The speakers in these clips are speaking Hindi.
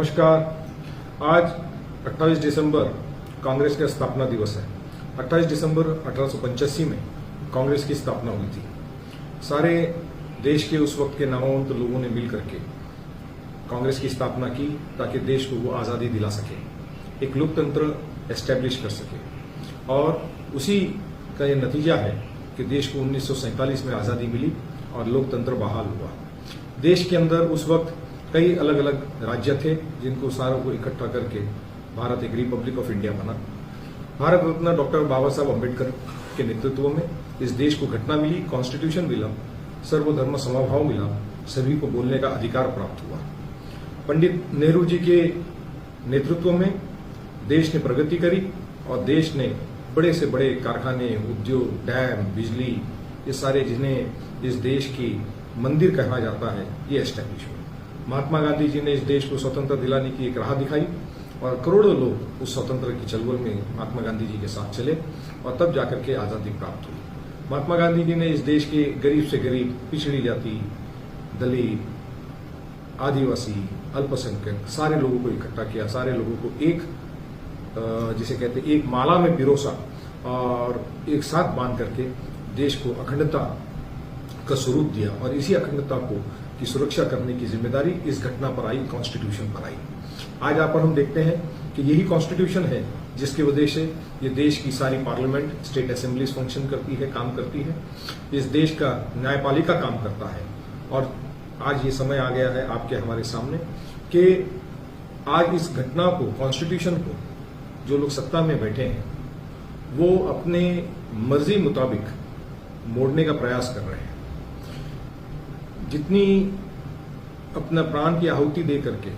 नमस्कार। आज 28 दिसंबर कांग्रेस का स्थापना दिवस है। 28 दिसंबर 1885 में कांग्रेस की स्थापना हुई थी। सारे देश के उस वक्त के नामवंत लोगों ने मिलकर के कांग्रेस की स्थापना की ताकि देश को वो आज़ादी दिला सके, एक लोकतंत्र एस्टेब्लिश कर सके। और उसी का ये नतीजा है कि देश को 1947 में आज़ादी मिली और लोकतंत्र बहाल हुआ। देश के अंदर उस वक्त कई अलग अलग राज्य थे जिनको सारों को इकट्ठा करके भारत एक रिपब्लिक ऑफ इंडिया बना। भारत रत्न डॉक्टर बाबा साहब अम्बेडकर के नेतृत्व में इस देश को घटना मिली, कॉन्स्टिट्यूशन मिला, सर्वधर्म समभाव मिला, सभी को बोलने का अधिकार प्राप्त हुआ। पंडित नेहरू जी के नेतृत्व में देश ने प्रगति करी और देश ने बड़े से बड़े कारखाने, उद्योग, डैम, बिजली, ये सारे जिन्हें इस देश की मंदिर कहा जाता है, ये एस्टैब्लिश हुए। महात्मा गांधी जी ने इस देश को स्वतंत्र दिलाने की एक राह दिखाई और करोड़ों लोग उस स्वतंत्र की चलवल में महात्मा गांधी जी के साथ चले और तब जाकर के आजादी प्राप्त हुई। महात्मा गांधी जी ने इस देश के गरीब से गरीब, पिछड़ी जाति, दलित, आदिवासी, अल्पसंख्यक सारे लोगों को इकट्ठा किया, सारे लोगों को एक जिसे कहते एक माला में पिरोसा और एक साथ बांध करके देश को अखंडता का स्वरूप दिया। और इसी अखंडता को की सुरक्षा करने की जिम्मेदारी इस घटना पर आई, कॉन्स्टिट्यूशन पर आई। आज यहाँ पर हम देखते हैं कि यही कॉन्स्टिट्यूशन है जिसकी वजह से ये देश की सारी पार्लियामेंट, स्टेट असेंबलीज फंक्शन करती है, काम करती है। इस देश का न्यायपालिका काम करता है। और आज ये समय आ गया है आपके हमारे सामने कि आज इस घटना को, कॉन्स्टिट्यूशन को, जो लोग सत्ता में बैठे हैं वो अपने मर्जी मुताबिक मोड़ने का प्रयास कर रहे हैं। जितनी अपना प्राण की आहुति दे करके,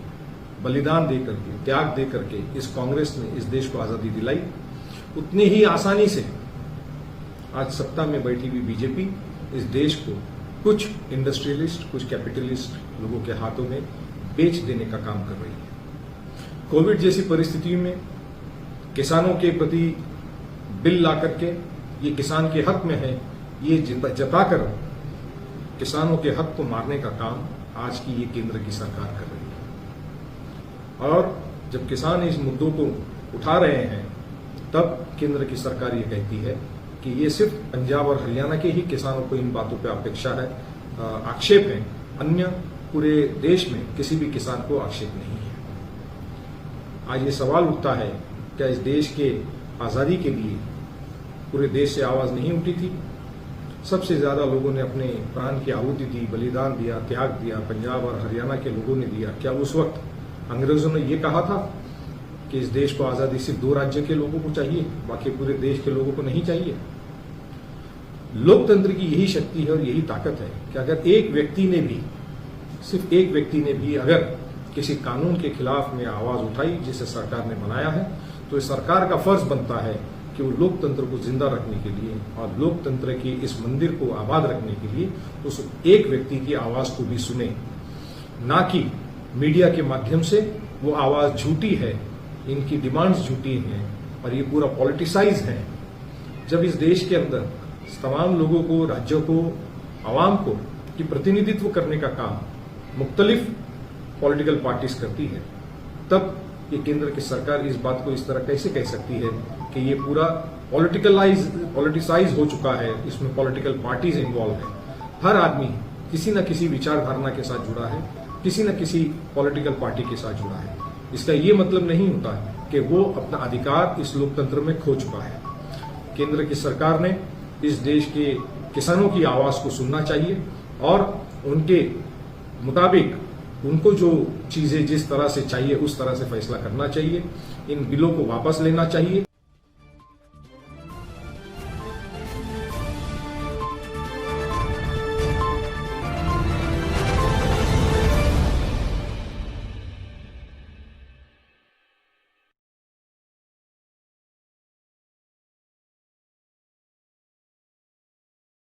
बलिदान दे करके, त्याग दे करके इस कांग्रेस ने इस देश को आजादी दिलाई, उतनी ही आसानी से आज सत्ता में बैठी हुई बीजेपी इस देश को कुछ इंडस्ट्रियलिस्ट, कुछ कैपिटलिस्ट लोगों के हाथों में बेच देने का काम कर रही है। कोविड जैसी परिस्थिति में किसानों के प्रति बिल ला करके ये किसान के हक में है, ये जताकर किसानों के हक को मारने का काम आज की ये केंद्र की सरकार कर रही है। और जब किसान इस मुद्दों को उठा रहे हैं तब केंद्र की सरकार ये कहती है कि ये सिर्फ पंजाब और हरियाणा के ही किसानों को इन बातों पे अपेक्षा है, आक्षेप है, अन्य पूरे देश में किसी भी किसान को आक्षेप नहीं है। आज ये सवाल उठता है, क्या इस देश के आजादी के लिए पूरे देश से आवाज नहीं उठी थी? सबसे ज्यादा लोगों ने अपने प्राण की आहुति दी, बलिदान दिया, त्याग दिया, पंजाब और हरियाणा के लोगों ने दिया। क्या उस वक्त अंग्रेजों ने ये कहा था कि इस देश को आजादी सिर्फ 2 राज्य के लोगों को चाहिए, बाकी पूरे देश के लोगों को नहीं चाहिए? लोकतंत्र की यही शक्ति है और यही ताकत है कि अगर एक व्यक्ति ने भी, सिर्फ एक व्यक्ति ने भी अगर किसी कानून के खिलाफ में आवाज उठाई जिसे सरकार ने बनाया है, तो इस सरकार का फर्ज बनता है कि वो लोकतंत्र को जिंदा रखने के लिए और लोकतंत्र की इस मंदिर को आबाद रखने के लिए उस एक व्यक्ति की आवाज को भी सुने, ना कि मीडिया के माध्यम से वो आवाज झूठी है, इनकी डिमांड्स झूठी हैं और ये पूरा पॉलिटिसाइज है। जब इस देश के अंदर तमाम लोगों को, राज्यों को, आवाम को की प्रतिनिधित्व करने का काम मुख्तलिफ पॉलिटिकल पार्टीज करती है, तब ये केंद्र की सरकार इस बात को इस तरह कैसे कह सकती है कि ये पूरा पॉलिटिसाइज हो चुका है, इसमें पॉलिटिकल पार्टीज इन्वॉल्व है। हर आदमी किसी न किसी विचारधारा के साथ जुड़ा है, किसी न किसी पॉलिटिकल पार्टी के साथ जुड़ा है। इसका ये मतलब नहीं होता कि वो अपना अधिकार इस लोकतंत्र में खो चुका है। केंद्र की सरकार ने इस देश के किसानों की आवाज को सुनना चाहिए और उनके मुताबिक उनको जो चीजें जिस तरह से चाहिए उस तरह से फैसला करना चाहिए। इन बिलों को वापस लेना चाहिए।